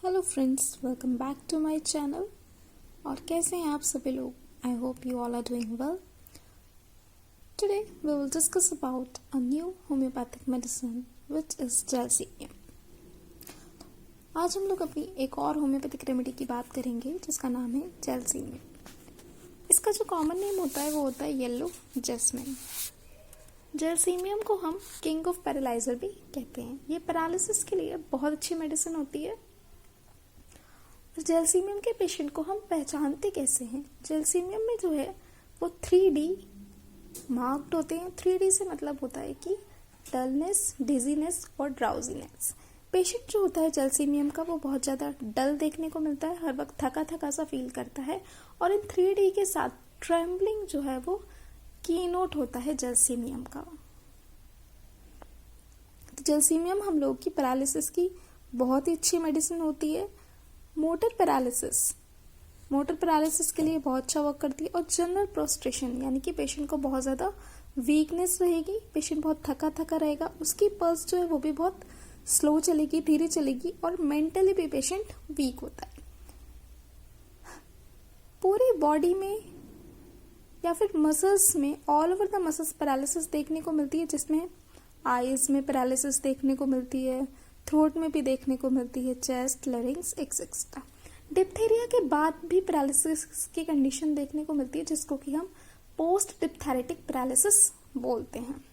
Hello friends, welcome back to my channel. और कैसे हैं आप सभी लोग? I hope you all are doing well. Today we will discuss about a new homeopathic medicine which is gelsemium. आज हम लोग अपनी एक और होम्योपैथिक रेमेडी की बात करेंगे जिसका नाम है जेलसीमियम। इसका जो कॉमन नेम होता है वो होता है येलो जैस्मिन। जेलसीमियम को हम किंग ऑफ पैरालाइजर भी कहते हैं। ये पैरालिसिस के लिए बहुत अच्छी मेडिसिन होती है। जेलसीमियम के पेशेंट को हम पहचानते कैसे हैं? जेलसीमियम में जो है वो 3D मार्क्ड होते हैं। 3D से मतलब होता है कि डलनेस, डिजीनेस और ड्राउजीनेस। पेशेंट जो होता है जेलसीमियम का वो बहुत ज़्यादा डल देखने को मिलता है, हर वक्त थका थका सा फील करता है। और इन 3D के साथ ट्रेम्बलिंग जो है वो की नोट होता है जेलसीमियम का। तो जेलसीमियम हम लोग की पैरालिसिस की बहुत ही अच्छी मेडिसिन होती है। मोटर पैरालिसिस के लिए बहुत अच्छा वर्क करती है। और जनरल प्रोस्ट्रेशन यानी कि पेशेंट को बहुत ज़्यादा वीकनेस रहेगी, पेशेंट बहुत थका थका रहेगा, उसकी पल्स जो है वो भी बहुत स्लो चलेगी, धीरे चलेगी और मेंटली भी पेशेंट वीक होता है। पूरी बॉडी में या फिर मसल्स में all over the muscles paralysis देखने को मिलती है, जिसमें आईज में पैरालिसिस देखने को मिलती है, थ्रोट में भी देखने को मिलती है, चेस्ट, लैरिंक्स एक्सेट्रा। डिप्थेरिया के बाद भी पैरालिसिस की कंडीशन देखने को मिलती है जिसको कि हम पोस्ट डिप्थेरेटिक पैरालिसिस बोलते हैं।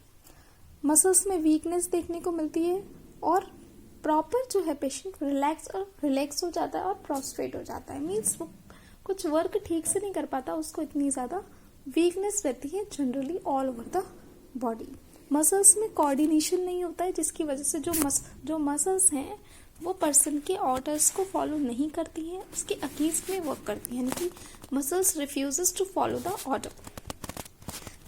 मसल्स में वीकनेस देखने को मिलती है और प्रॉपर जो है पेशेंट रिलैक्स हो जाता है और प्रोस्ट्रेट हो जाता है। मीन्स वो कुछ वर्क ठीक से नहीं कर पाता, उसको इतनी ज़्यादा वीकनेस रहती है generally all over the body. Muscles में कोऑर्डिनेशन नहीं होता है जिसकी वजह से जो मसल्स हैं वो पर्सन के ऑर्डर्स को फॉलो नहीं करती हैं, उसके अगेंस्ट में वर्क करती हैं, यानी कि muscles refuses to follow the order.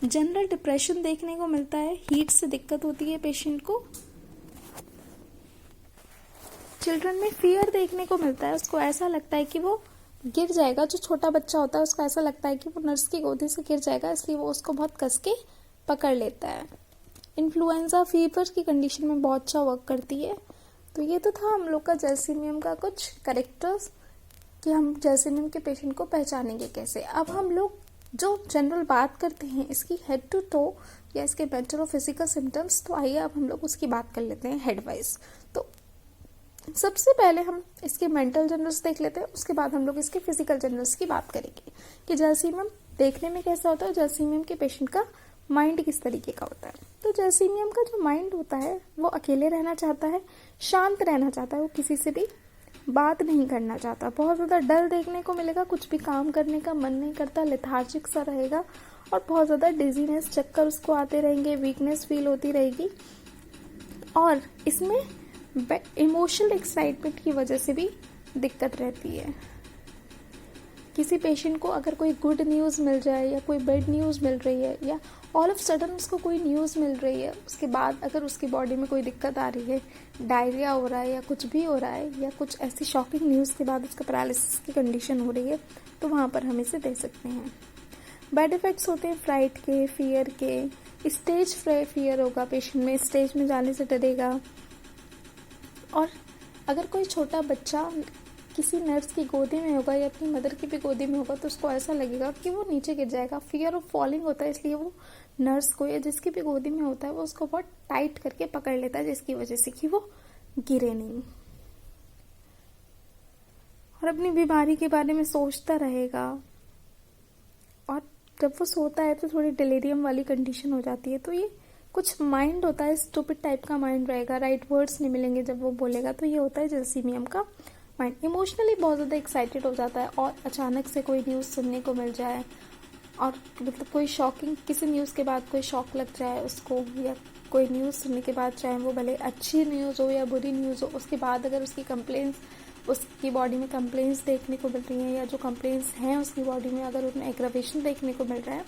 General depression देखने को मिलता है, हीट से दिक्कत होती है पेशेंट को। चिल्ड्रन में फियर देखने को मिलता है, उसको ऐसा लगता है कि वो गिर जाएगा। जो छोटा बच्चा होता है उसको ऐसा लगता है कि वो नर्स की गोदी से गिर जाएगा, इसलिए वो उसको बहुत कस के पकड़ लेता है। इन्फ्लुएंजा फीवर की कंडीशन में बहुत अच्छा वर्क करती है। तो ये तो था हम लोग का जेलसीमियम का कुछ कैरेक्टर्स कि हम जेलसीमियम के पेशेंट को पहचानेंगे कैसे। अब हम लोग जो जनरल बात करते हैं इसकी हेड टू टो या इसके मेंटल और फिजिकल सिम्टम्स, तो आइए अब हम लोग उसकी बात कर लेते हैं हेड वाइज। तो सबसे पहले हम इसके मेंटल जनरल्स देख लेते हैं, उसके बाद हम लोग इसके फिजिकल जनरल्स की बात करेंगे कि जेलसीमियम देखने में कैसा होता है, जेलसीमियम के पेशेंट का माइंड किस तरीके का होता है। तो जेलसीमियम का जो माइंड होता है वो अकेले रहना चाहता है, शांत रहना चाहता है, वो किसी से भी बात नहीं करना चाहता, बहुत ज़्यादा डल देखने को मिलेगा, कुछ भी काम करने का मन नहीं करता, लेथार्जिक सा रहेगा और बहुत ज़्यादा डिजीनेस, चक्कर उसको आते रहेंगे, वीकनेस फील होती रहेगी। और इसमें इमोशनल एक्साइटमेंट की वजह से भी दिक्कत रहती है। किसी पेशेंट को अगर कोई गुड न्यूज़ मिल जाए या कोई बैड न्यूज़ मिल रही है या ऑल ऑफ सडन उसको कोई न्यूज़ मिल रही है, उसके बाद अगर उसकी बॉडी में कोई दिक्कत आ रही है, डायरिया हो रहा है या कुछ भी हो रहा है या कुछ ऐसी शॉकिंग न्यूज़ के बाद उसका पैरालिसिस की कंडीशन हो रही है, तो वहाँ पर हम इसे दे सकते हैं। बैड इफेक्ट्स होते हैं फ्राइट के, फियर के। स्टेज फियर होगा पेशेंट में, स्टेज में जाने से डरेगा। और अगर कोई छोटा बच्चा किसी नर्स की गोदी में होगा या अपनी मदर की भी गोदी में होगा तो उसको ऐसा लगेगा कि वो नीचे गिर जाएगा। फियर ऑफ फॉलिंग होता है, इसलिए वो नर्स को या जिसकी भी गोदी में होता है वो उसको बहुत टाइट करके पकड़ लेता है, जिसकी वजह से कि वो गिरे नहीं। और अपनी बीमारी के बारे में सोचता रहेगा। और जब वो सोता है तो थोड़ी डिलीरियम वाली कंडीशन हो जाती है। तो ये कुछ माइंड होता है, स्टूपिड टाइप का माइंड रहेगा, राइट वर्ड्स नहीं मिलेंगे जब वो बोलेगा। तो ये होता है जेलसीमियम का माइंड। इमोशनली बहुत ज़्यादा एक्साइटेड हो जाता है और अचानक से कोई न्यूज़ सुनने को मिल जाए और मतलब कोई शॉकिंग, किसी न्यूज़ के बाद कोई शॉक लग जाए उसको, या कोई न्यूज़ सुनने के बाद, चाहे वो भले अच्छी न्यूज़ हो या बुरी न्यूज़ हो, उसके बाद अगर उसकी कंप्लेंट्स, उसकी बॉडी में कंप्लेंट्स देखने को मिल रही हैं या जो कंप्लेंट्स हैं उसकी बॉडी में अगर उनमें एग्रावेशन देखने को मिल रहा है,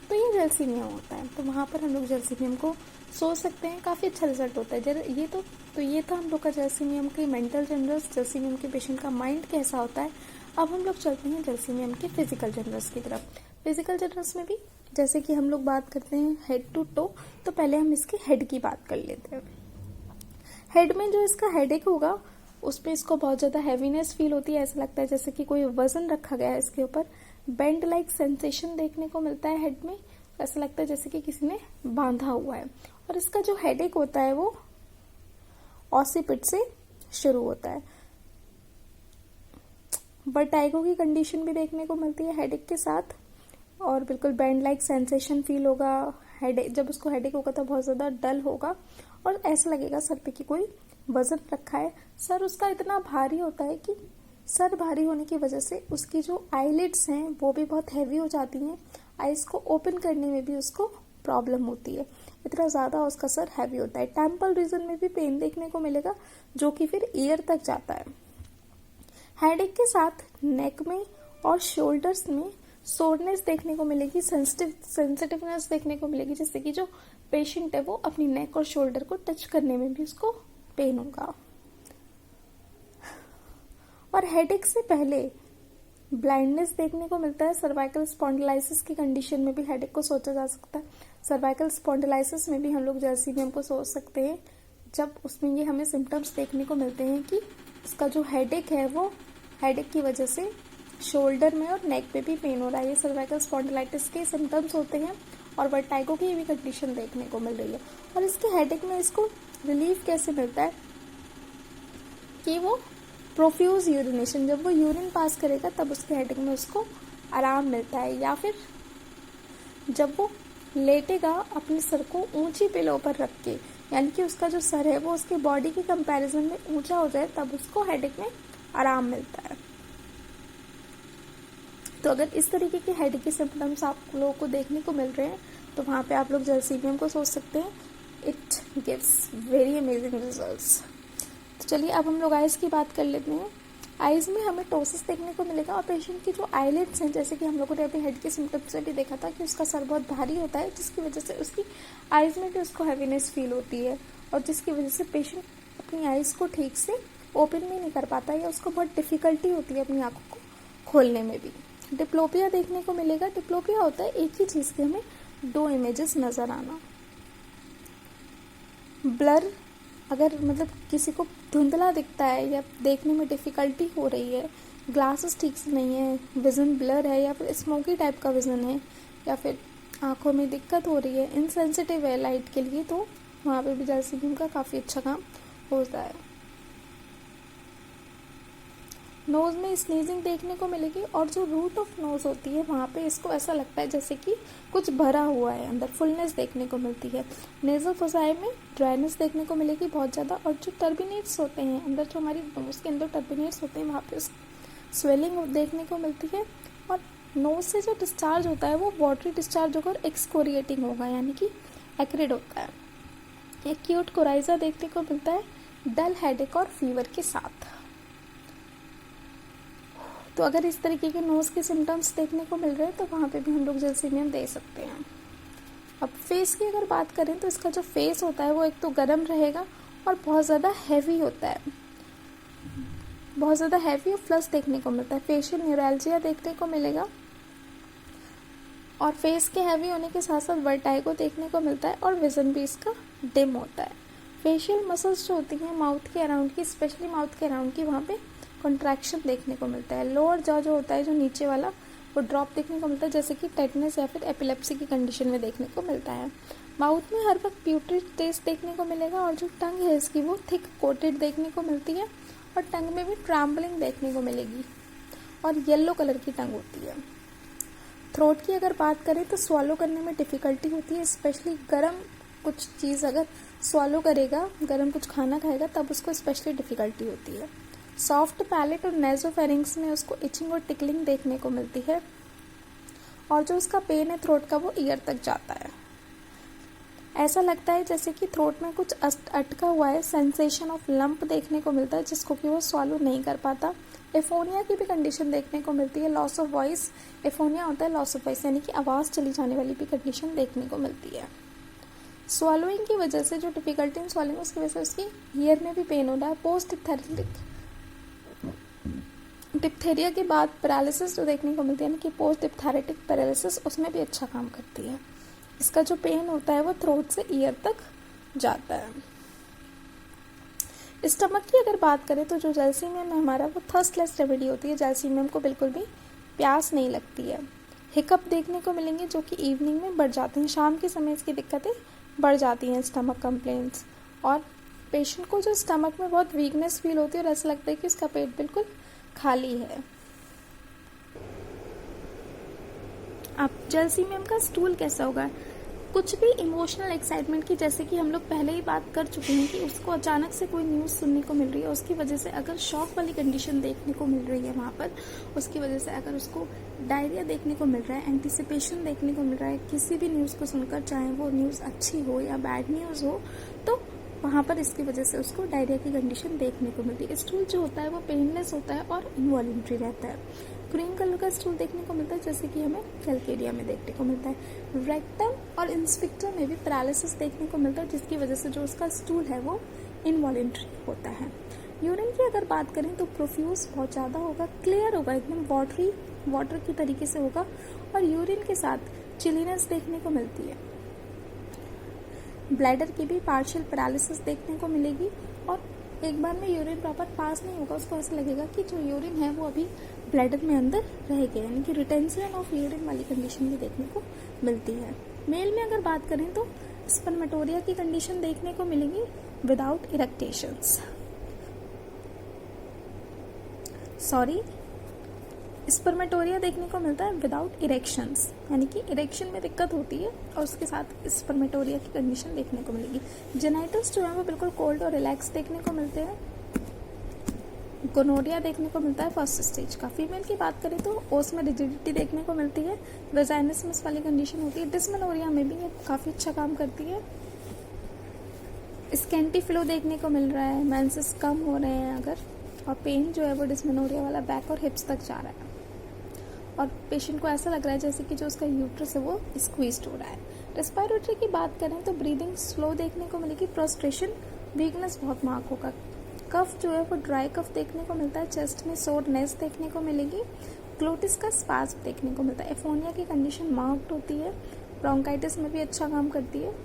तो ये जेलसीमियम होता है। तो वहाँ पर हम लोग जेलसीमियम को सोच सकते हैं, काफ़ी अच्छा रिजल्ट होता है। ये था हम लोग का जेलसीमियम के मेंटल जनरल्स, जेलसीमियम के पेशेंट का माइंड कैसा होता है। अब हम लोग चलते हैं जेलसीमियम के फिजिकल जनरल्स की तरफ। फिजिकल जनरल्स में भी जैसे कि हम लोग बात करते हैं हेड टू टो, तो पहले हम इसके हेड की बात कर लेते हैं। हेड में जो इसका हेडेक होगा उस पर इसको बहुत ज़्यादा हैवीनेस फील होती है, ऐसा लगता है जैसे कि कोई वजन रखा गया है इसके ऊपर। बेंड लाइक सेंसेशन देखने को मिलता है हेड में, ऐसा लगता है जैसे कि किसी ने बांधा हुआ है। और इसका जो हेडेक होता है वो ऑसिपिट से शुरू होता है। वर्टाइगो की कंडीशन भी देखने को मिलती है हेडेक के साथ, और बिल्कुल बैंड लाइक सेंसेशन फील होगा। हेडेक, जब उसको हेडेक होगा तो बहुत ज़्यादा डल होगा और ऐसा लगेगा सर पे कि कोई वजन रखा है। सर उसका इतना भारी होता है कि सर भारी होने की वजह से उसकी जो आईलिड्स हैं वो भी बहुत हैवी हो जाती हैं। आईज को ओपन करने में भी उसको प्रॉब्लम होती है, इतना ज़्यादा उसका सर हैवी होता है। टेम्पल रीजन में भी पेन देखने को मिलेगा जो कि फिर ईयर तक जाता है। हेडेक के साथ नेक में और शोल्डर्स में सोरनेस देखने को मिलेगी, सेंसिटिवनेस देखने को मिलेगी, जिससे कि जो पेशेंट है वो अपनी नेक और शोल्डर को टच करने में भी उसको पेन होगा। और हेडेक से पहले ब्लाइंडनेस देखने को मिलता है। सर्वाइकल स्पॉन्डिलाइसिस की कंडीशन में भी हेडेक को सोचा जा सकता है। सर्वाइकल स्पॉन्डिलाइसिस में भी हम लोग जर्सीनियम को सोच सकते हैं, जब उसमें ये हमें सिम्टम्स देखने को मिलते हैं कि इसका जो हेडेक है वो हेडेक की वजह से शोल्डर में और नेक पे भी पेन हो रहा है। ये सर्वाइकल स्पॉन्डिलाइटिस के सिम्टम्स होते हैं और वर्टाइगो की भी कंडीशन देखने को मिल रही है। और इसके हेडेक में इसको रिलीफ कैसे मिलता है कि वो प्रोफ्यूज यूरिनेशन, जब वो यूरिन पास करेगा तब उसके हेडेक में उसको आराम मिलता है, या फिर जब वो लेटेगा अपने सर को ऊंची पिलो पर रख के, यानी कि उसका जो सर है वो उसके बॉडी के कंपैरिजन में ऊंचा हो जाए, तब उसको हेडेक में आराम मिलता है। तो अगर इस तरीके के हेडेक के सिम्टम्स आप लोगों को देखने को मिल रहे हैं तो वहाँ पे आप लोग जर्सीनियम को सोच सकते हैं। It gives very amazing results. तो चलिए अब हम लोग आइज की बात कर लेते हैं। आइज में हमें टोसिस देखने को मिलेगा और पेशेंट की जो आईलिड्स हैं, जैसे कि हम लोगों ने अभी हेड के सिम्टम्स से भी देखा था कि उसका सर बहुत भारी होता है, जिसकी वजह से उसकी आइज में भी उसको हैवीनेस फील होती है, और जिसकी वजह से पेशेंट अपनी आइज को ठीक से ओपन भी नहीं कर पाता, या उसको बहुत डिफिकल्टी होती है अपनी आंखों को खोलने में भी। डिप्लोपिया देखने को मिलेगा। डिप्लोपिया होता है एक ही चीज़ के हमें दो इमेजेस नजर आना। ब्लर, अगर मतलब किसी को धुंधला दिखता है या देखने में डिफ़िकल्टी हो रही है, ग्लासेस ठीक से नहीं है, विज़न ब्लर है, या फिर स्मोकी टाइप का विज़न है, या फिर आंखों में दिक्कत हो रही है, इनसेंसिटिव है लाइट के लिए, तो वहाँ पे भी जर्सीनियम का काफ़ी अच्छा काम होता है। नोज़ में स्नीजिंग देखने को मिलेगी, और जो रूट ऑफ नोज़ होती है वहाँ पे इसको ऐसा लगता है जैसे कि कुछ भरा हुआ है, अंदर फुलनेस देखने को मिलती है। नेज़ल फोसाई में ड्राइनेस देखने को मिलेगी बहुत ज़्यादा, और जो टर्बिनेट्स होते हैं अंदर, जो हमारी नोज़ के अंदर टर्बिनेट्स होते हैं वहाँ पे स्वेलिंग देखने को मिलती है। और नोज़ से जो डिस्चार्ज होता है वो वाटरी डिस्चार्ज होगा और एक्सकोरिएटिंग होगा, यानी कि एक्रिड होता है। एक्यूट कोराइजा देखने को मिलता है डल हेडेक और फीवर के साथ। तो अगर इस तरीके के नोज़ के सिम्टम्स देखने को मिल रहे हैं तो वहाँ पे भी हम लोग जर्सीनियम दे सकते हैं। अब फेस की अगर बात करें तो इसका जो फेस होता है वो एक तो गर्म रहेगा और बहुत ज़्यादा हैवी होता है, बहुत ज़्यादा हैवी और फ्लस देखने को मिलता है। फेशियल न्यूरैल्जिया देखने को मिलेगा, और फेस के हैवी होने के साथ साथ वर्टाइगो देखने को मिलता है, और विजन भी इसका डिम होता है। फेशियल मसल्स जो होती हैं माउथ के अराउंड की, स्पेशली माउथ के अराउंड की, वहाँ पे कॉन्ट्रैक्शन देखने को मिलता है। लोअर जॉ जो होता है, जो नीचे वाला, वो ड्रॉप देखने को मिलता है, जैसे कि टेटनस या फिर एपिलेप्सी की कंडीशन में देखने को मिलता है। माउथ में हर वक्त प्यूट्री टेस्ट देखने को मिलेगा, और जो टंग है इसकी वो थिक कोटेड देखने को मिलती है, और टंग में भी ट्रैम्बलिंग देखने को मिलेगी, और येलो कलर की टंग होती है। थ्रोट की अगर बात करें तो स्वॉलो करने में डिफ़िकल्टी होती है, स्पेशली गर्म कुछ चीज़ अगर स्वॉलो करेगा, गर्म कुछ खाना खाएगा, तब उसको स्पेशली डिफ़िकल्टी होती है। सॉफ्ट पैलेट और नेज़ोफेरिंग्स में उसको इचिंग और टिकलिंग देखने को मिलती है, और जो उसका पेन है थ्रोट का वो ईयर तक जाता है। ऐसा लगता है जैसे कि थ्रोट में कुछ अटका हुआ है, सेंसेशन ऑफ लंप देखने को मिलता है, जिसको कि वो स्वॉलो नहीं कर पाता। एफोनिया की भी कंडीशन देखने को मिलती है। लॉस ऑफ वॉइस, एफोनिया होता है लॉस ऑफ वॉइस, यानी कि आवाज़ चली जाने वाली भी कंडीशन देखने को मिलती है। स्वॉलोइंग की वजह से, जो डिफिकल्टी इन स्वॉलोइंग, उसकी वजह से उसकी ईयर में भी पेन हो रहा है। पोस्ट डिप्थेरिया के बाद पैरालिसिस जो देखने को मिलती है, यानी कि पोस्ट डिप्थेरेटिक पैरालिसिस, उसमें भी अच्छा काम करती है। इसका जो पेन होता है वो थ्रोट से ईयर तक जाता है। स्टमक की अगर बात करें तो जो जैल्सीमियम है हमारा, वो थर्स्टलेस रेमेडी होती है। जैल्सीमियम को बिल्कुल भी प्यास नहीं लगती है। हिकअप देखने को मिलेंगे जो कि इवनिंग में बढ़ जाते हैं, शाम के समय इसकी दिक्कतें बढ़ जाती हैं, स्टमक कंप्लेंट्स। और पेशेंट को जो स्टमक में बहुत वीकनेस फील होती है और ऐसा लगता है कि उसका पेट बिल्कुल खाली है। अब जैल्सीमियम का स्टूल कैसा होगा? कुछ भी इमोशनल एक्साइटमेंट की, जैसे कि हम लोग पहले ही बात कर चुके हैं कि उसको अचानक से कोई न्यूज़ सुनने को मिल रही है, उसकी वजह से अगर शॉक वाली कंडीशन देखने को मिल रही है वहाँ पर, उसकी वजह से अगर उसको डायरिया देखने को मिल रहा है, एंटिसिपेशन देखने को मिल रहा है किसी भी न्यूज़ को सुनकर, चाहे वो न्यूज़ अच्छी हो या बैड न्यूज़ हो, तो वहाँ पर इसकी वजह से उसको डायरिया की कंडीशन देखने को मिलती है। स्टूल जो होता है वो पेनलेस होता है और इनवॉलेंट्री रहता है। ग्रीन कलर का स्टूल देखने को मिलता है जैसे कि हमें कैलकेरिया में देखने को मिलता है। रेक्टम और इंस्फिक्टर में भी पैरालिसिस देखने को मिलता है, जिसकी वजह से जो उसका स्टूल है वो इनवॉलेंट्री होता है। यूरिन की अगर बात करें तो प्रोफ्यूज बहुत ज़्यादा होगा, क्लियर होगा, एकदम वाटर की तरीके से होगा, और यूरिन के साथ चिलीनेस देखने को मिलती है। ब्लैडर की भी पार्शियल पैरालिसिस देखने को मिलेगी, और एक बार में यूरिन प्रॉपर पास नहीं होगा, उसको ऐसा लगेगा कि जो यूरिन है वो अभी ब्लैडर में अंदर रह गया, यानी कि रिटेंशन ऑफ यूरिन वाली कंडीशन भी देखने को मिलती है। मेल में अगर बात करें तो स्पर्मेटोरिया की कंडीशन देखने को मिलेगी विदाउट इरेक्टेशंस, स्पर्मेटोरिया देखने को मिलता है विदाउट इरेक्शंस, यानी कि इरेक्शन में दिक्कत होती है और उसके साथ स्पर्मेटोरिया की कंडीशन देखने को मिलेगी। जेनाइटल्स जो है वो बिल्कुल कोल्ड और रिलैक्स देखने को मिलते हैं। गोनोरिया देखने को मिलता है फर्स्ट स्टेज का। फीमेल की बात करें तो ओस में रिजिडिटी देखने को मिलती है, वेजाइनिसमस वाली कंडीशन होती है। डिस्मेनोरिया में भी ये काफ़ी अच्छा काम करती है। स्कैंटी फ्लो देखने को मिल रहा है, मेंसेस कम हो रहे हैं अगर, और पेन जो है वो डिस्मेनोरिया वाला बैक और हिप्स तक जा रहा है, और पेशेंट को ऐसा लग रहा है जैसे कि जो उसका यूट्रस है वो स्क्वीज्ड हो रहा है। रेस्पिरेटरी की बात करें तो ब्रीदिंग स्लो देखने को मिलेगी, प्रोस्ट्रेशन, वीकनेस बहुत मार्क होगा। कफ जो है वो ड्राई कफ देखने को मिलता है, चेस्ट में सोरनेस देखने को मिलेगी, ग्लोटिस का स्पाज्म देखने को मिलता है। एफोनिया की कंडीशन मार्क्ड होती है, ब्रोंकाइटिस में भी अच्छा काम करती है।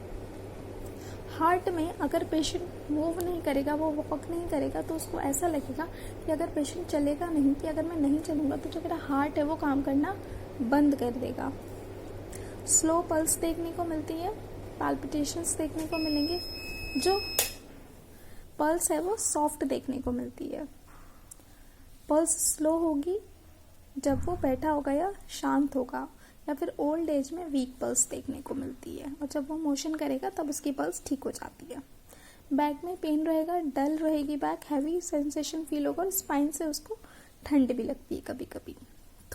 हार्ट में अगर पेशेंट मूव नहीं करेगा, वो वॉक नहीं करेगा, तो उसको ऐसा लगेगा कि अगर पेशेंट चलेगा नहीं, कि अगर मैं नहीं चलूँगा तो जो मेरा हार्ट है वो काम करना बंद कर देगा। स्लो पल्स देखने को मिलती है, पाल्पिटेशंस देखने को मिलेंगे, जो पल्स है वो सॉफ्ट देखने को मिलती है। पल्स स्लो होगी जब वो बैठा होगा या शांत होगा, या फिर ओल्ड एज में वीक पल्स देखने को मिलती है, और जब वो मोशन करेगा तब उसकी पल्स ठीक हो जाती है। बैक में पेन रहेगा, डल रहेगी बैक, हैवी सेंसेशन फील होगा, और स्पाइन से उसको ठंड भी लगती है कभी कभी।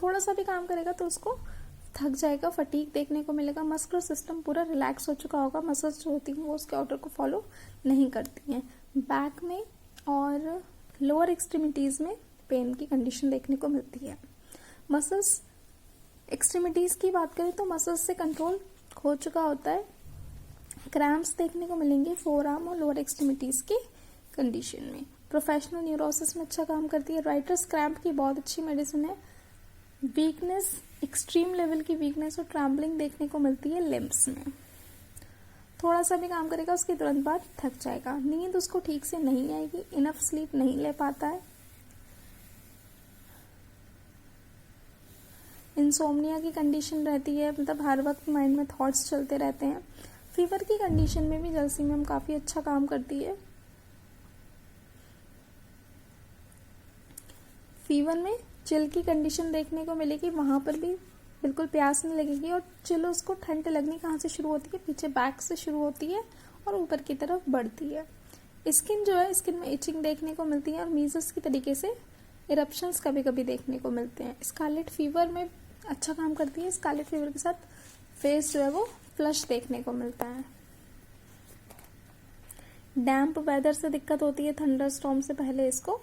थोड़ा सा भी काम करेगा तो उसको थक जाएगा, फटीग देखने को मिलेगा। मस्कुलर सिस्टम पूरा रिलैक्स हो चुका होगा, मसल्स जो होती हैं वो उसके ऑर्डर को फॉलो नहीं करती हैं। बैक में और लोअर एक्सट्रीमिटीज़ में पेन की कंडीशन देखने को मिलती है। मसल्स एक्सट्रीमिटीज़ की बात करें तो मसल्स से कंट्रोल हो चुका होता है। क्रैम्प्स देखने को मिलेंगे फोर आर्म और लोअर एक्सट्रीमिटीज़ की कंडीशन में। प्रोफेशनल न्यूरोसिस में अच्छा काम करती है। राइटर्स क्रैम्प की बहुत अच्छी मेडिसिन है। वीकनेस, एक्सट्रीम लेवल की वीकनेस और ट्रैम्बलिंग देखने को मिलती है लिम्स में। थोड़ा सा भी काम करेगा उसके तुरंत बाद थक जाएगा। नींद उसको ठीक से नहीं आएगी, इनफ स्लीप नहीं ले पाता है। इंसोम्निया की कंडीशन रहती है, मतलब हर वक्त माइंड में थॉट्स चलते रहते हैं। फीवर की कंडीशन में भी जैल्सीमियम काफ़ी अच्छा काम करती है। फीवर में चिल की कंडीशन देखने को मिलेगी, वहाँ पर भी बिल्कुल प्यास नहीं लगेगी, और चिल उसको ठंड लगनी कहाँ से शुरू होती है, पीछे बैक से शुरू होती है और ऊपर की तरफ बढ़ती है। स्किन जो है, स्किन में इचिंग देखने को मिलती है, और मीजल्स की तरीके से इरप्शंस कभी कभी देखने को मिलते हैं। स्कारलेट फीवर में अच्छा काम करती है। स्कारलेट फीवर के साथ फेस जो है वो फ्लश देखने को मिलता है। डैम्प वेदर से दिक्कत होती है, थंडर स्टॉर्म से पहले इसको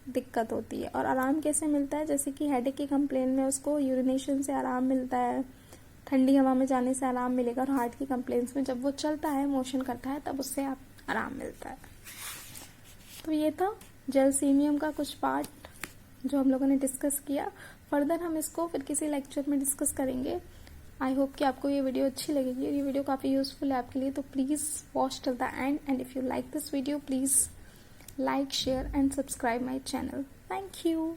दिक्कत होती है। और आराम कैसे मिलता है, जैसे कि हेडेक की कंप्लेन में उसको यूरिनेशन से आराम मिलता है, ठंडी हवा में जाने से आराम मिलेगा, और हार्ट की कंप्लेन्स में जब वो चलता है, मोशन करता है, तब उससे आराम मिलता है। तो ये था जैल्सीमियम का कुछ पार्ट जो हम लोगों ने डिस्कस किया। फर्दर हम इसको फिर किसी लेक्चर में डिस्कस करेंगे। आई होप कि आपको ये वीडियो अच्छी लगेगी। ये वीडियो काफ़ी यूजफुल है आपके लिए, तो please watch till the end, and if you like this video please like, share and subscribe my channel. Thank you.